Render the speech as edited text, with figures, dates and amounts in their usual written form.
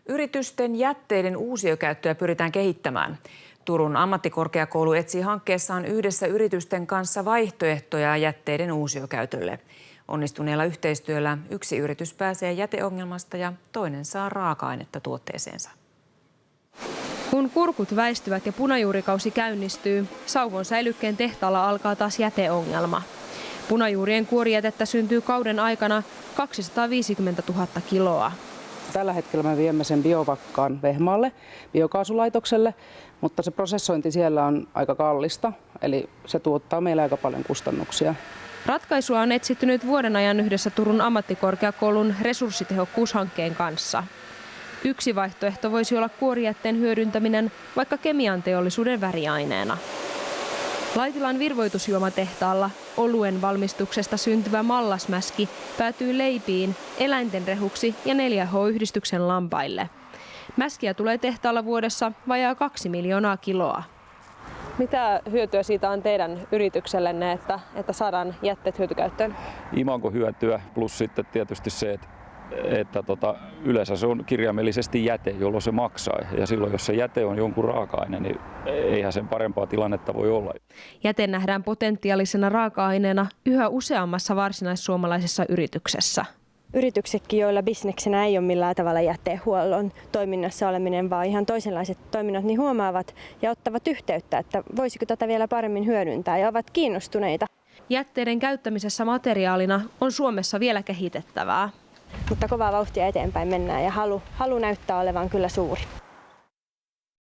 Yritysten jätteiden uusiokäyttöä pyritään kehittämään. Turun ammattikorkeakoulu etsii hankkeessaan yhdessä yritysten kanssa vaihtoehtoja jätteiden uusiokäytölle. Onnistuneella yhteistyöllä yksi yritys pääsee jäteongelmasta ja toinen saa raaka-ainetta tuotteeseensa. Kun kurkut väistyvät ja punajuurikausi käynnistyy, Sauvon säilykkeen tehtaalla alkaa taas jäteongelma. Punajuurien kuorijätettä syntyy kauden aikana 250 000 kiloa. Tällä hetkellä me viemme sen biovakkaan Vehmaalle, biokaasulaitokselle, mutta se prosessointi siellä on aika kallista, eli se tuottaa meille aika paljon kustannuksia. Ratkaisua on etsitty nyt vuoden ajan yhdessä Turun ammattikorkeakoulun resurssitehokkuushankkeen kanssa. Yksi vaihtoehto voisi olla kuorijätteen hyödyntäminen vaikka kemian teollisuuden väriaineena. Laitilan virvoitusjuomatehtaalla oluen valmistuksesta syntyvä mallasmäski päätyy leipiin, eläinten rehuksi ja 4H-yhdistyksen lampaille. Mäskiä tulee tehtaalla vuodessa vajaa 2 miljoonaa kiloa. Mitä hyötyä siitä on teidän yrityksellenne, että saadaan jätteet hyötykäyttöön? Imagohyötyä plus sitten tietysti se, että yleensä se on kirjaimellisesti jäte, jolloin se maksaa. Ja silloin, jos se jäte on jonkun raaka-aine, niin eihän sen parempaa tilannetta voi olla. Jäte nähdään potentiaalisena raaka-aineena yhä useammassa varsinaissuomalaisessa yrityksessä. Yrityksetkin, joilla bisneksenä ei ole millään tavalla jätehuollon toiminnassa oleminen, vaan ihan toisenlaiset toiminnot, niin huomaavat ja ottavat yhteyttä, että voisiko tätä vielä paremmin hyödyntää ja ovat kiinnostuneita. Jätteiden käyttämisessä materiaalina on Suomessa vielä kehitettävää. Mutta kovaa vauhtia eteenpäin mennään ja halu näyttää olevan kyllä suuri.